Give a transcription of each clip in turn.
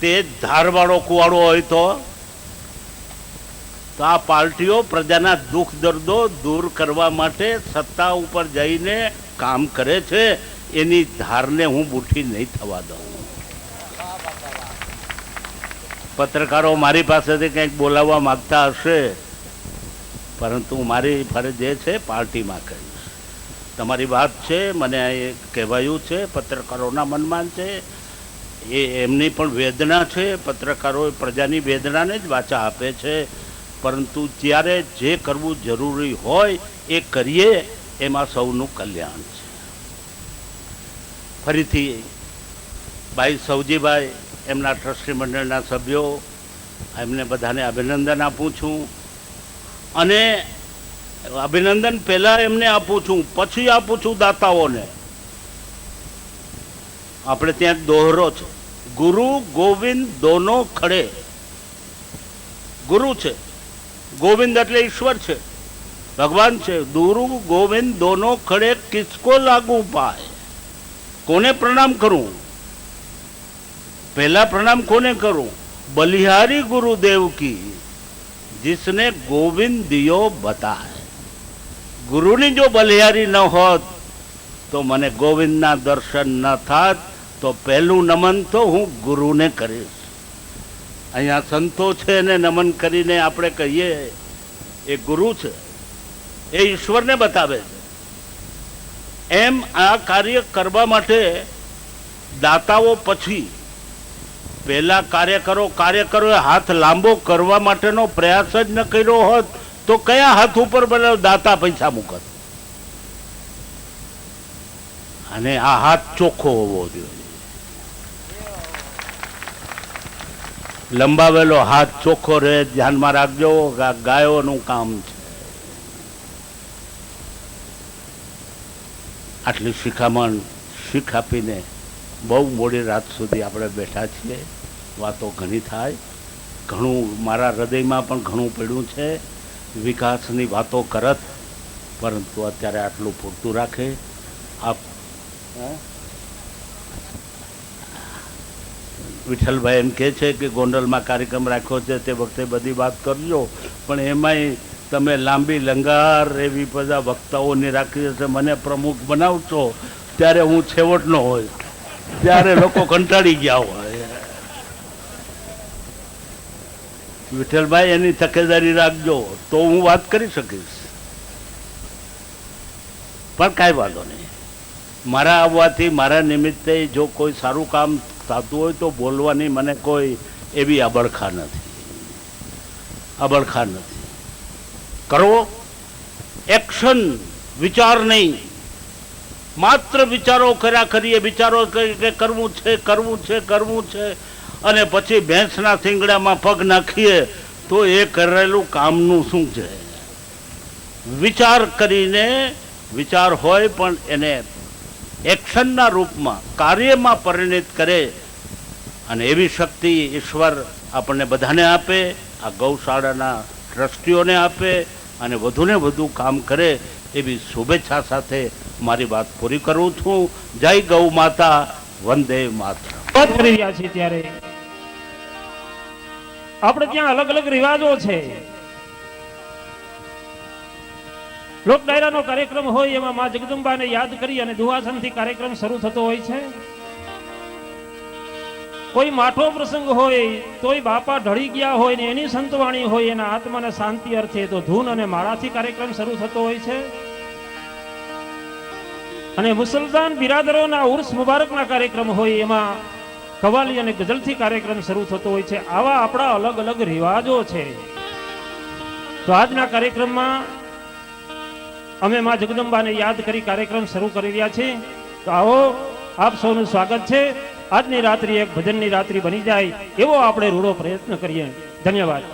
તે જ ધારવાળો કુવાડો હોય તો આ પાર્ટીઓ પ્રજાના દુઃખ દર્દો દૂર કરવા માટે સત્તા ઉપર જઈને કામ કરે છે. એની ધારને હું બુઠી નહીં થવા દઉં. પત્રકારો મારી પાસેથી કંઈક બોલાવવા માગતા હશે, પરંતુ મારી ફરજ એ છે પાર્ટીમાં કહીશ. તમારી વાત છે, મને એ કહેવાયું છે, પત્રકારોના મનમાં છે, એ એમની પણ વેદના છે. પત્રકારો પ્રજાની વેદનાને જ વાચા આપે છે, પરંતુ જ્યારે જે કરવું જરૂરી હોય એ કરીએ, એમાં સૌનું કલ્યાણ છે. ફરીથી ભાઈ સૌજીભાઈ, એમના ટ્રસ્ટી મંડળના સભ્યો, એમને બધાને અભિનંદન આપું છું. અને અભિનંદન પહેલાં એમને આપું છું, પછી આપું છું દાતાઓને. આપણે ત્યાં દોહરો છે, ગુરુ ગોવિંદ દોનો ખડે. ગુરુ છે, ગોવિંદ એટલે ઈશ્વર છે, ભગવાન છે. ગુરુ ગોવિંદ દોનો ખડે કિસકો લાગુ પાય. કોને પ્રણામ કરું? पहला प्रणाम कोने करूं? बलिहारी गुरुदेव की, जिसने गोविंद दियो बताए. गुरुनी जो बलिहारी न होत तो मने गोविंद ना दर्शन न थात. तो पहलू नमन तो हूँ गुरु ने करीश. अहींया संतो छे ने नमन करीने आपणे कहीए ए गुरु छे, ए ईश्वर ने बतावे छे. एम आ कार्य करवा माटे दाताओ पछी पहला कार्यकरो हाथ लांबो करवा माटेनो प्रयास ज न कर्यो होत तो कया हाथ ऊपर बोले दाता पैसा मूकत. अने आ हाथ चोखो होवो जोईए. लंबावेलो हाथ चोखो रहे, ध्यान में राखजो. गायोनुं काम छे. आटली शिखामण शीख आपीने बहु मोड़ी रात सुधी आपणे बेठा छीए. वातो घणी थाय, घणुं मारा हृदयमां पण घणुं पड्युं छे. विकासनी वातो करत, परंतु अत्यारे आटલું પૂરતું રાખે. आप विठलभाई एम कहे छे कि गोंडल में कार्यक्रम राख्यो छे ते वखते बधी बात करजो, पण एमांय तमे लांबी लंगार एवी बधा वक्ताओनी राखी छे. मने प्रमुख बनावशो त्यारे हूँ छेवटनो होय, त्यारे लोको कंटाळी गया होय. विठलभाई एनी तकेदारी राखजो तो हूँ बात करी सकीश. पण काई वांधो नहीं. मारा आववाथी मारा निमित्ते जो कोई सारू काम थतुं होय तो बोलवानी मने कोई एवी अबड़खा नथी. करो एक्शन, विचार नहीं. मात्र विचारो कर्या करीए. विचारो के करवुं छे अने पछी भैंसना सींगड़ामां पग नाखीए तो ए करेलुं कामनुं शुं छे? विचार करीने, विचार होय पण एने एक्शनना रूपमां कार्यमां परिणित करे. अने एवी शक्ति ईश्वर आपणे बधाने आपे, आ गौशाळाना ट्रस्टीओने आपे अने वधुने वधु काम करे एवी शुभेच्छा साथे मारी बात पूरी करूं छूं. जय गौ माता, वंदे मातरम. बात કરી રહ્યા છે ત્યારે આપણે ત્યાં અલગ અલગ રિવાજો છે. લોક ડાયરાનો કાર્યક્રમ હોય એમાં માં જગદંબાને યાદ કરી અને દુહાસનથી કાર્યક્રમ શરૂ થતો હોય છે. કોઈ માઠો પ્રસંગ હોય તોય બાપા ઢળી ગયા હોય ને એની સંતવાણી હોય એના આત્માને શાંતિ અર્થે તો ધૂન અને માળાથી કાર્યક્રમ શરૂ થતો હોય છે. અને મુસલમાન બિરાદરોના ઉર્સ મુબારકના કાર્યક્રમ હોય એમાં કવાલી અને ગઝલથી કાર્યક્રમ શરૂ થતો હોય છે. આવા આપણા અલગ અલગ રિવાજો છે. તો આજના કાર્યક્રમમાં અમે માં જગદંબાને યાદ કરી કાર્યક્રમ શરૂ કરી રહ્યા છીએ. તો આવો આપ સૌનું સ્વાગત છે. આજની રાત્રિ એક ભજનની રાત્રિ બની જાય એવો આપણે રૂડો પ્રયત્ન કરીએ. ધન્યવાદ.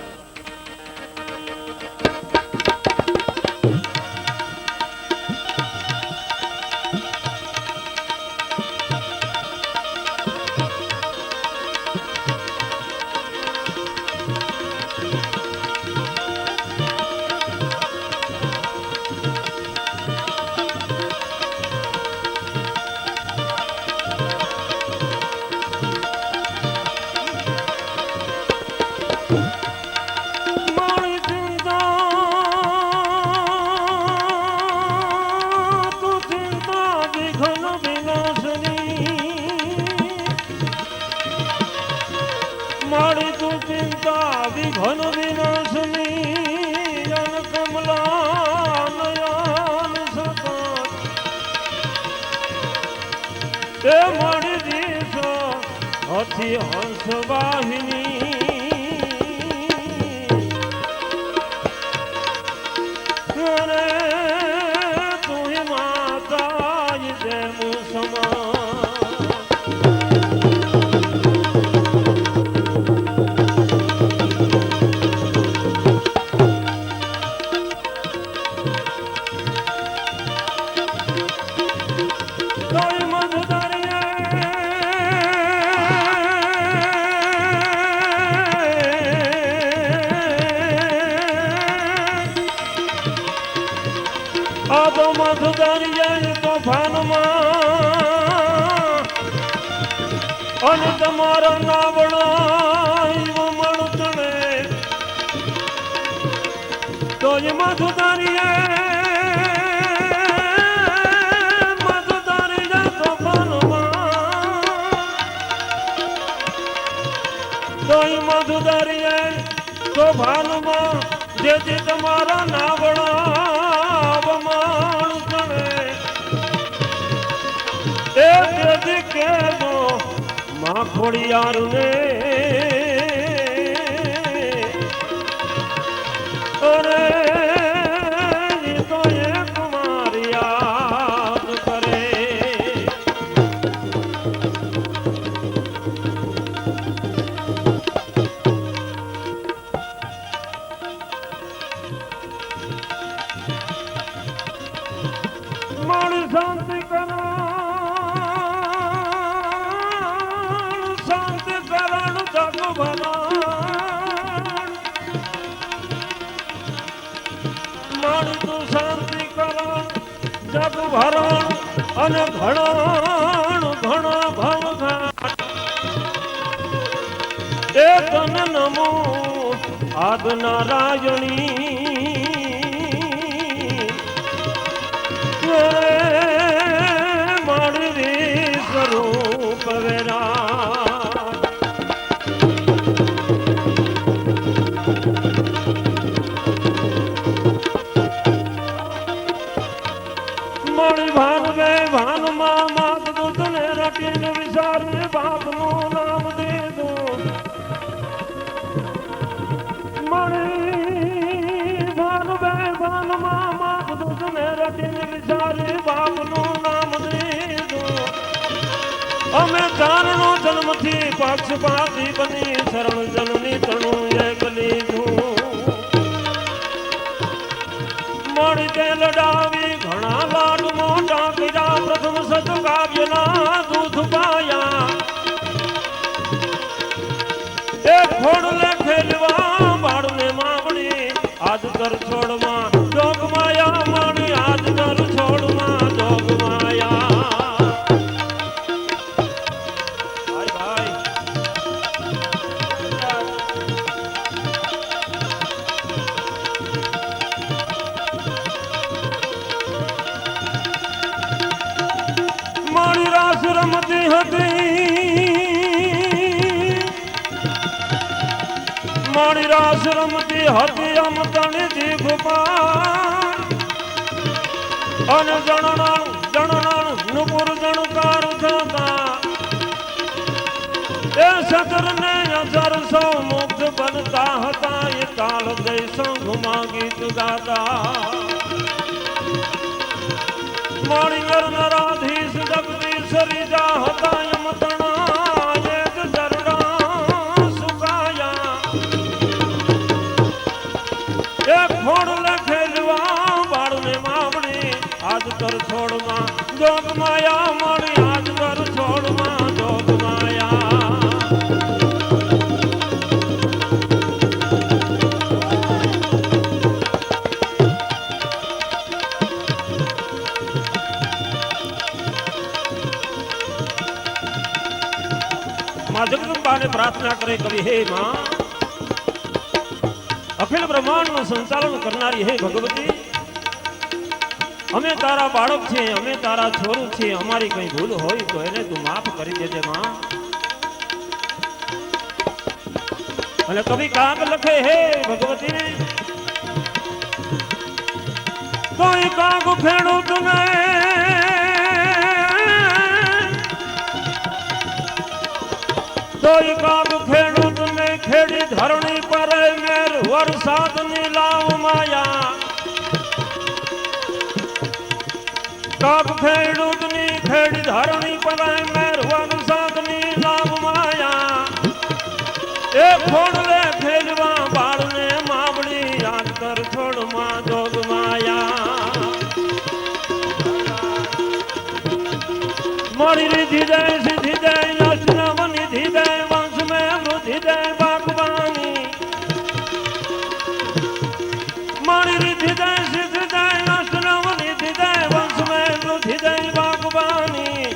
મારી તું ચિંતા વિઘન વિનાશની જન કમલા નયન સતત એ મારી દીશ અથી હંસ વાહિની તું માતા જેમ સમા અને તમારા નાવડા મળતણે તો એમાં સુધારીએ મધુદારી જાતો ફાનમાં તો એમાં સુધારીએ તો ભાનમાં જેથી તમારા નાવડા મળતણે એ તેથી કેવો માં ખોડિયાર ને અરે તો એ કુમાર યાદ કરે મારી શાંતિ કરો મારું તું શાંતિ કરણ જગ ભરણ અને ઘણણ ઘણા ભવઘાટ એ તન નમો આદ નારાયણી મારી સ્વરૂપ વેરા ભાનમાં માત દૂધને રટીને વિચારને બાપનું નામ દે દો મળી ભાનમાં માત દૂધને રટીને વિચારે બાપનું નામ દે દો અમે ચારણો જન્મથી પક્ષપાતી બની શરણ જનની તણું એક લીધું મળી તે લડાવી ઘણા લાડ મોટા કર્યા પ્રથમ સદકાવ્યના દૂધ પાયા એક ફોડ લેખેલવા બાળને માવણી આજ કર છોડમાં જોગ માયા માણી આજ કર છોડમાં જોગ માયા ભાઈ મારી રાસ રમતી હતી મારી રાસ રમતી હતી અમ તણી દીઘ પાર અને જણણ નુપુર જણકાર થતા એ સદર ને અજર સૌ મુગ્ધ બનતા હતા એ તાળ દઈ સંઘમાં ગીત ગાતા મારી નરાધીશ જગદીશ રીજા હતા એમ તણા એક જરડા સુકાયા એક ફોડ લખેલવા બાળને માવણી આજ કર છોડમાં જોગ માયા મળી આજ કર છોડમાં જોગ માયા માં જગદંબાને પ્રાર્થના કરે કવિ હે માં અખિલ બ્રહ્માંડનું સંચાલન કરનારી હે ભગવતી અમે તારા બાળક છે અમે તારા છોરું છે અમારી કઈ ભૂલ હોય તો એને તું માફ કરી દેજે માં અને કવિ કાગ લખે હે ભગવતી કોઈ કાગ ખેડૂત ને કોઈ કાગ ખેડૂત ને ખેડી ધરણી પર મેર વરસાદ ની લાવ માયા કાગ ખેડૂત ની ખેડી ધરણી પર મેર વરસાદ ની લાવ માયા એ ખોડલે ખેલવા બાળને માવડી આંતર છોડમાં જોગ માયા મારી રીધિ જાય સીધી જાય અષ્ટમ નિધિ જાય વંશ મેં વૃદ્ધિ જાય બાગવાની મારી રીધિ જાય સીધી જાય અષ્ટમ નિધિ જાય વંશ મેં વૃદ્ધિ જાય બાગવાની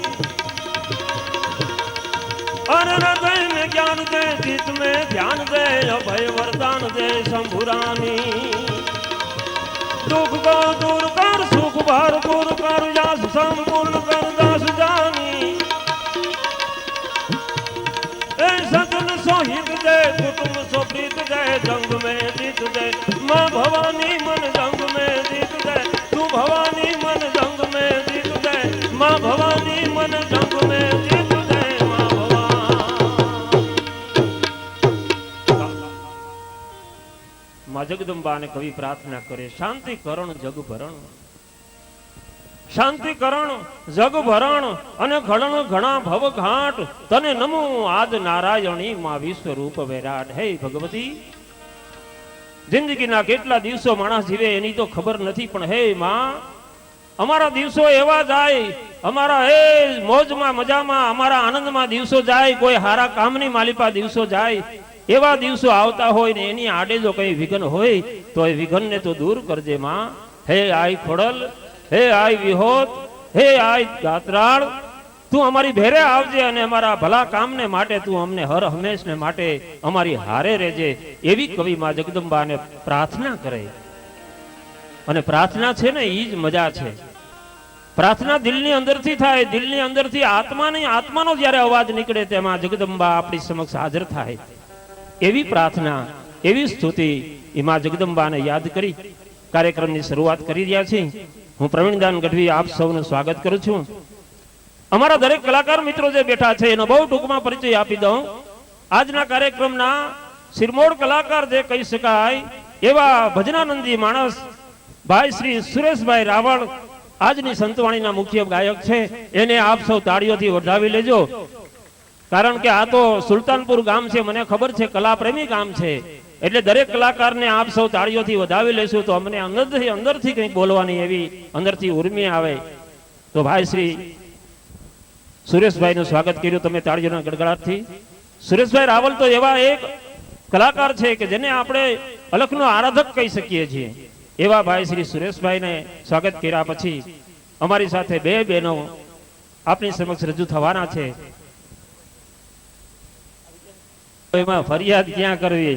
अर हृदय में ज्ञान दे चित में ध्यान दे अभय वरदान दे शंभुरानी दुख को दूर कर सुख भरपूर कर यश संपूर्ण कर दास जानी ए सजन सोहित दे कुटुंब सो प्रीत दे जंग में जीत दे माँ भवानी मन जंग में जीत दे तू भवानी मन जंग में जीत दे माँ भवानी मन जंग में जीत दे માં જગદંબાને કવિ પ્રાર્થના કરે શાંતિ કરણ જગ ભરણ શાંતિ કરણ જગ ભરણ અને ઘડણ ઘણા ભવ ઘાટ તને નમો આદ નારાયણી માં વિશ્વરૂપ વિરાટ હે ભગવતી જિંદગીના કેટલા દિવસો માણસ જીવે એની તો ખબર નથી પણ હે માં અમારા દિવસો એવા જાય અમારા હે મોજમાં મજામાં અમારા આનંદમાં દિવસો જાય કોઈ હારા કામની માલિપા દિવસો જાય એવા દિવસો આવતા હોય ને એની આડે જો કઈ વિઘન હોય તો એ વિઘનને તો દૂર કરજે માં હે આઈ ખોડલ હે આઈ વિહોત હે આઈ ગાત્રાળ તું અમારી ભેરે આવજે અને અમારા ભલા કામને માટે તું અમને હર હંમેશને માટે અમારી હારે રહેજે એવી કવિ માં જગદંબાને પ્રાર્થના કરે અને પ્રાર્થના છે ને ઈ જ મજા છે પ્રાર્થના દિલની અંદરથી થાય દિલની અંદરથી આત્માનો જ્યારે અવાજ નીકળે તેમાં જગદંબા આપણી સમક્ષ હાજર થાય એવી પ્રાર્થના એવી સ્તુતિ એમાં જગદંબાને યાદ કરી કાર્યક્રમની શરૂઆત કરી રહ્યા છીએ હું પ્રવીણદાન ગઢવી આપ સૌનું સ્વાગત કરું છું અમારા દરેક કલાકાર મિત્રો જે બેઠા છે એનો બહુ ટૂંકમાં પરિચય આપી દઉં આજના કાર્યક્રમના શિરમોડ કલાકાર જે કહી શકાય એવા ભજનાનંદી માણસ ભાઈ શ્રી સુરેશભાઈ રાવળ આજની સંતવાણીના મુખ્ય ગાયક છે એને આપ સૌ તાળીઓથી વધાવી લેજો કારણ કે આ તો સુલતાનપુર ગામ છે મને ખબર છે કલાપ્રેમી ગામ છે એટલે દરેક કલાકારને આપ સૌ તાળીઓથી વધાવી લેશું તો અમને અંદરથી કંઈક બોલવાની એવી અંદરથી ઉર્મી આવે તો ભાઈ શ્રી સુરેશભાઈનું સ્વાગત કર્યું તમે તાળીઓના ગડગડાટથી સુરેશભાઈ રાવલ તો એવા એક કલાકાર છે કે જેને આપણે અલખનો આરાધક કહી શકીએ છીએ એવા ભાઈ શ્રી સુરેશભાઈને સ્વાગત કર્યા પછી અમારી સાથે બે બહેનો આપની સમક્ષ રજૂ થવાના છે એમાં ફરિયાદ ક્યાં કરવી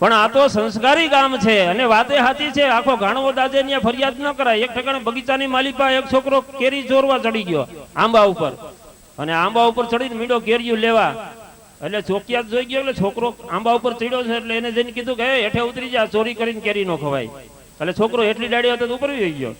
પણ આ તો સંસ્કારી ગામ છે અને વાતે હાથી છે આખો ઘાણવો દાદે ત્યાં ફરિયાદ ન કરાય એક ઠેકાણે બગીચાની માલિપા એક છોકરો કેરી ચોરવા ચડી ગયો આંબા ઉપર અને આંબા ઉપર ચડીને મીંડો કેરીયું લેવા એટલે ચોકિયાત જોઈ ગયો એટલે છોકરો આંબા ઉપર ચડ્યો છે એટલે એને જઈને કીધું કે હેઠે ઉતરી જા ચોરી કરીને કેરી નો ખવાય એટલે છોકરો એટલી ડાળી હતો ઉપર વહી ગયો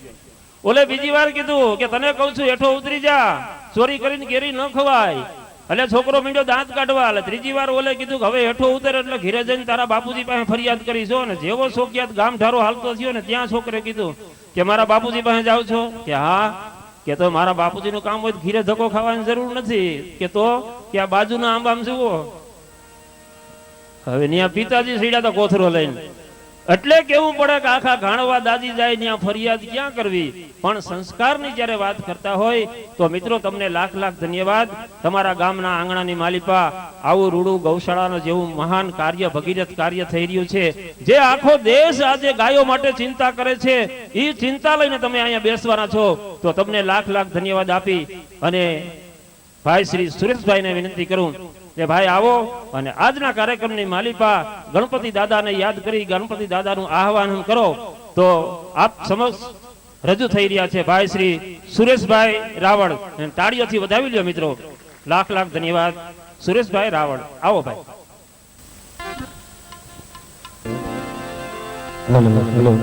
ઓલે બીજી વાર કીધું કે તને કહું છું હેઠો ઉતરી જા ચોરી કરીને કેરી ન ખવાય એટલે છોકરો મીંડો દાંત કાઢવા એટલે ત્રીજી વાર ઓલે કીધું કે હવે હેઠો ઉતર એટલે ઘીરે જઈને તારા બાપુજી પાસે ફરિયાદ કરીશો ને જેવો ચોકિયાત ગામ ઠારો હાલતો થયો ને ત્યાં છોકરે કીધું કે મારા બાપુજી પાસે જાવ છો કે હા કે તો મારા બાપુજીનું કામ હોય ઘીરે ધક્કો ખાવાની જરૂર નથી કે તો કે આ બાજુના આંબામાં જુઓ હવે ત્યાં પિતાજી સીડા તો કોથરો લઈને એટલે કેવું પડે કે આખા ઘાણવા દાદી જાય ત્યાં ફરિયાદ ક્યાં કરવી પણ સંસ્કારની જ્યારે વાત કરતા હોય તો મિત્રો તમને લાખ લાખ ધન્યવાદ તમારા ગામના આંગણાની માલિપા આવું રૂડું ગૌશાળાનું જેવું મહાન કાર્ય ભગીરથ કાર્ય થઈ રહ્યું છે જે આખો દેશ આજે ગાયો માટે ચિંતા કરે છે એ ચિંતા લઈને તમે અહીંયા બેસવાના છો તો તમને લાખ લાખ ધન્યવાદ આપી અને ભાઈ શ્રી સુરેશભાઈને વિનંતી કરું કે ભાઈ આવો અને આજના કાર્યક્રમની માલિપા ગણપતિ દાદાને યાદ કરી ગણપતિ દાદાનું આહવાન કરો તો આપ સમક્ષ રજૂ થઈ રહ્યા છે ભાઈ શ્રી સુરેશભાઈ રાવળ તાળીઓથી વધાવી લ્યો મિત્રો લાખ લાખ ધન્યવાદ સુરેશભાઈ રાવળ આવો ભાઈ હેલો.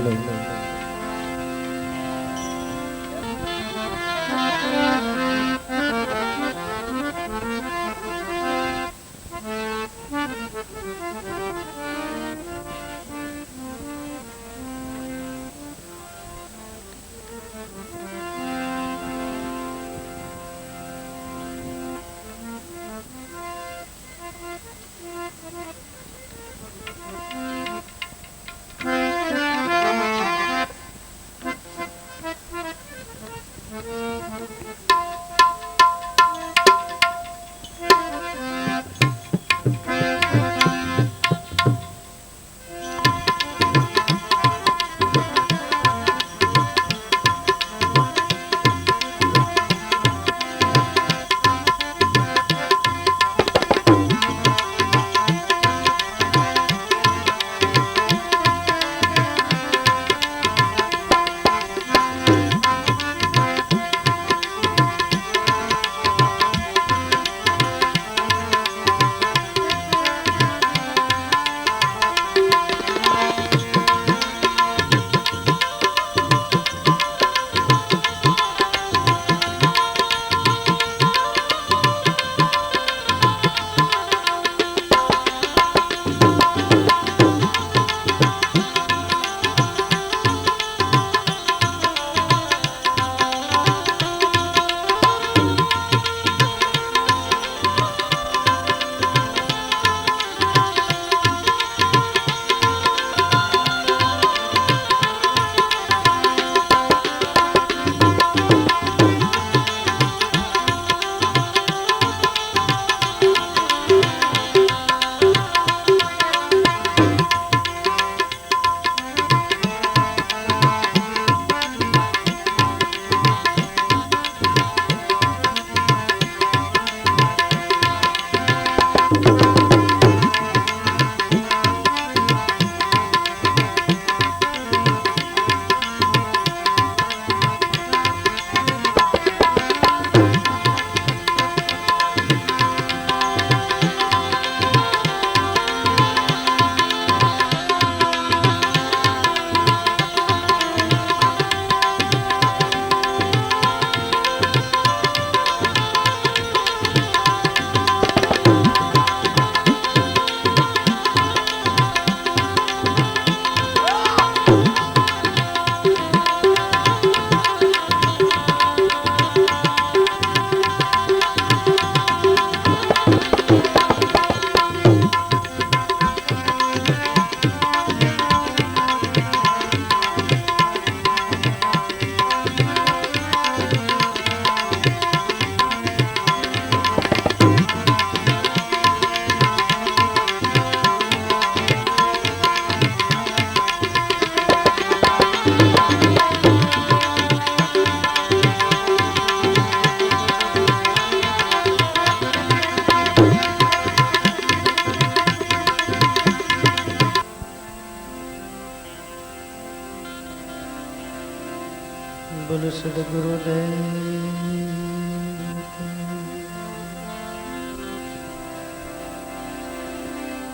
બોલો સદગુરુદેવ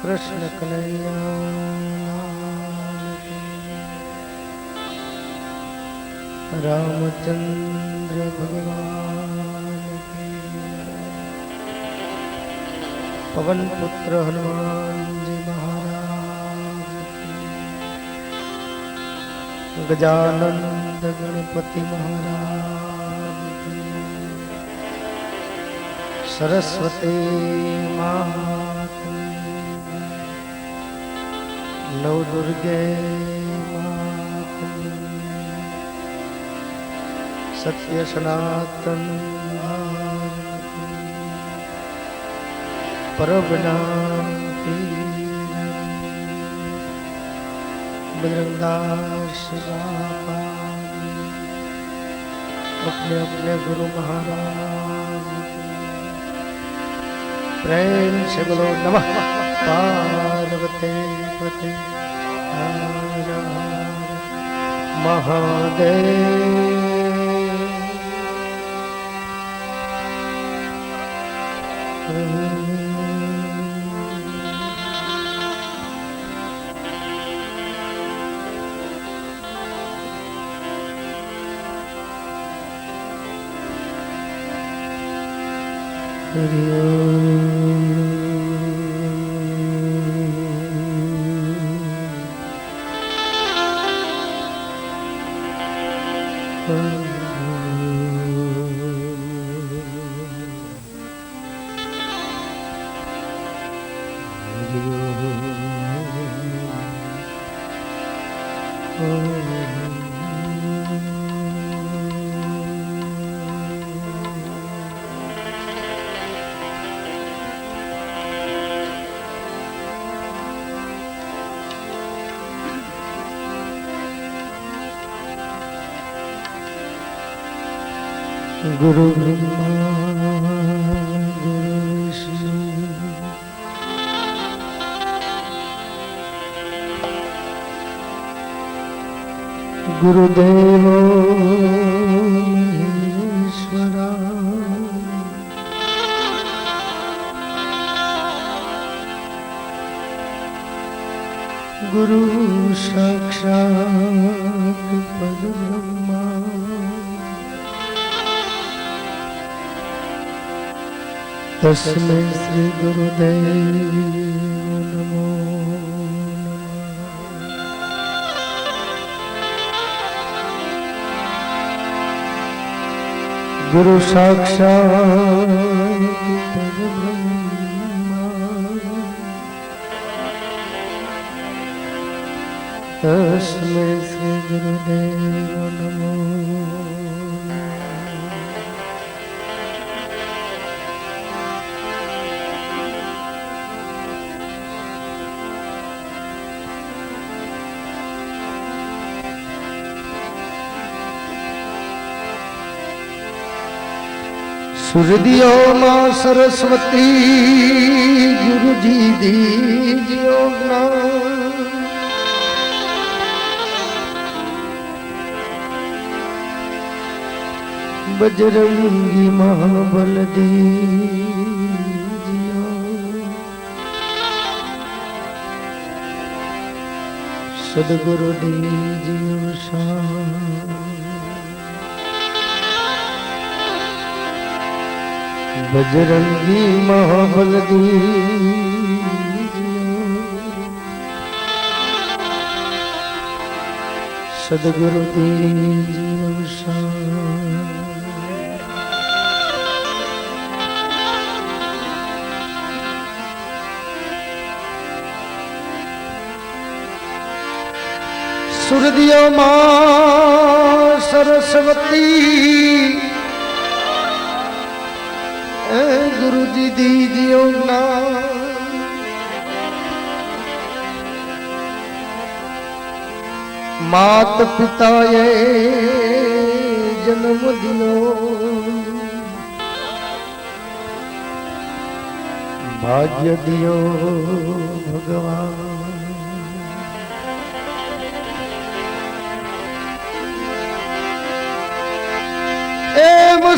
કૃષ્ણ કનૈયા રામચંદ્ર ભગવાન પવન પુત્ર હનુમાનજી મહારાજ ગજાનંદ ગણપતિ મહારાજ સરસ્વતી માત નવ દુર્ગે માત સત્ય સનાતન પરબના बजरंगदास अपने अपने गुरु महाराज प्रेम से बोलो नमः पार्वती पते हर हर महादेव। हरि गुरु ब्रह्मा गुरु विष्णु गुरुदेव महेश्वरा गुरु साक्षात् परब्रह्मा तस्मै श्री गुरुदेव नमो नमः। गुरु साक्षात् परब्रह्मा तस्मै श्री गुरुदेव नमो सुरदियो मां सरस्वती गुरु जी दीजियो ज्ञान बजरंगी महाबल दीजियो सदगुरु दीजियो शान बजरंगी महाबल दीजियो सदगुरु दीजियो शान सुरदियो मां सरस्वती गुरु जी दीजियो ज्ञान मात पिता ये जन्म दियो भाग्य दियो भगवान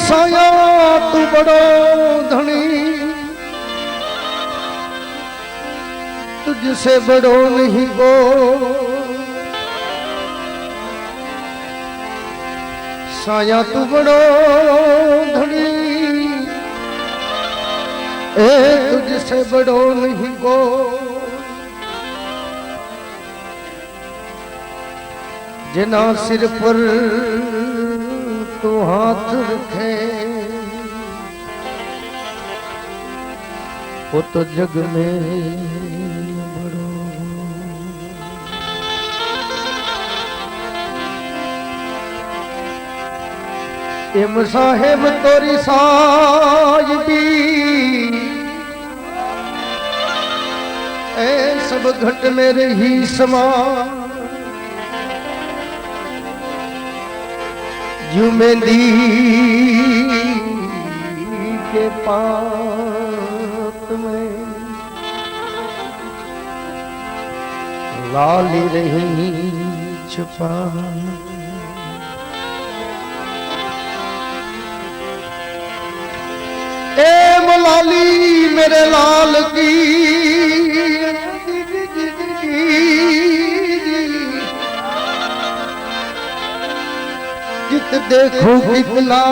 साया तू बड़ो धनी तुझसे बड़ो नहीं को साया तू बड़ो धनी ए तुझसे बड़ो नहीं को जिना सिर पर तू हाथ रखे वो तो जग में बड़ो एम साहेब तोरी साहिबी ए सब घट में रही समा जुमेंदी के पात में लाली रही छुपा ए मलाली मेरे लाल की जित देखो कितला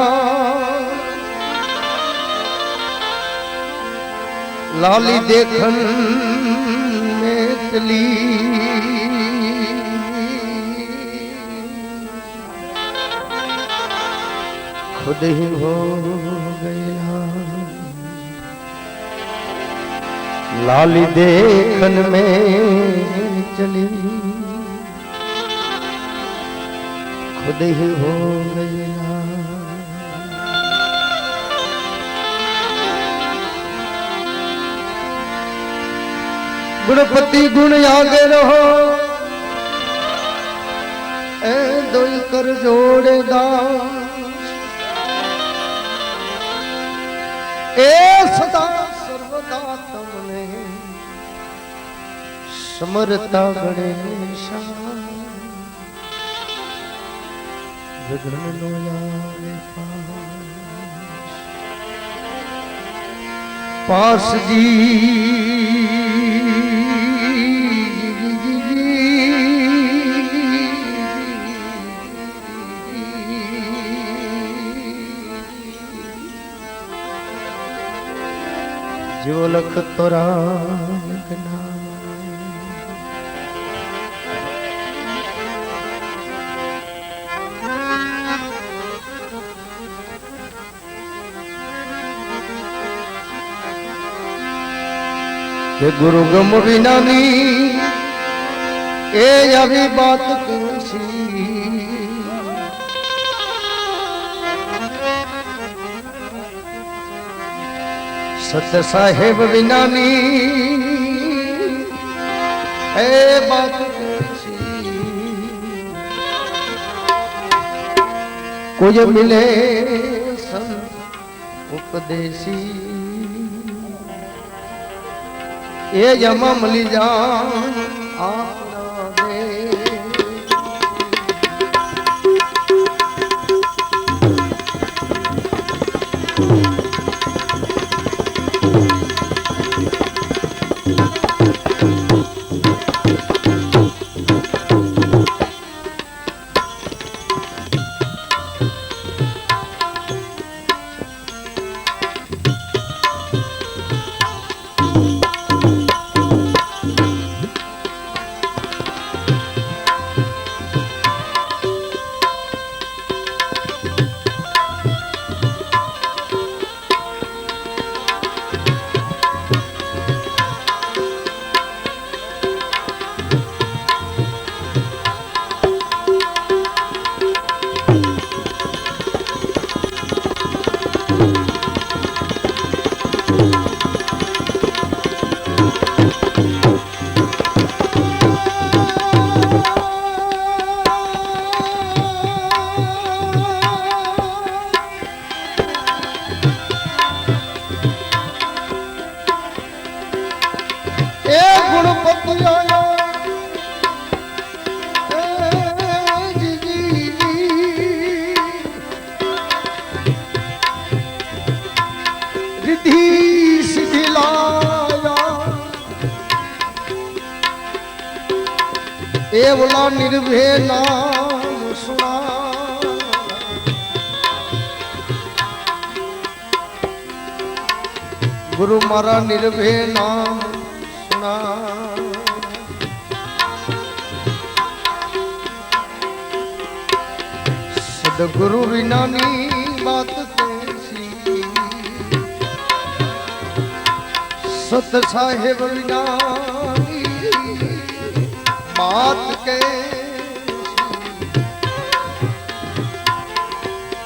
लाली देखन में चली खुद ही हो गया लाली देखन में चली खुद ही हो गया गुणपति गुण आगे रहो ए दोई कर जोड़ेदा ए सदा सर्वदा तमने समरता गणेशा विघ्न नो लावे पास जी जो लख तोरा के गुरु गम विनानी ए अभी बात कैसी सत्य साहेब विनानी ए बात कैसी कोई मिले संत उपदेशी ये जमा मली जान आपना दे एवला निर्भय नाम सुना गुरु मारा निर्भय नाम सुना सदगुरु विनानी बात कैसी सत साहेब विनानी बात के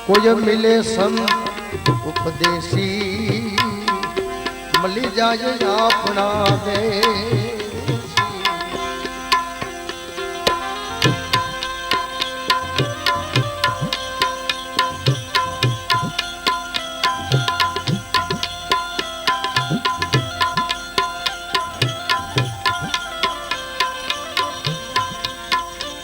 कोई मिले संत उपदेशी मली जाए अपना दे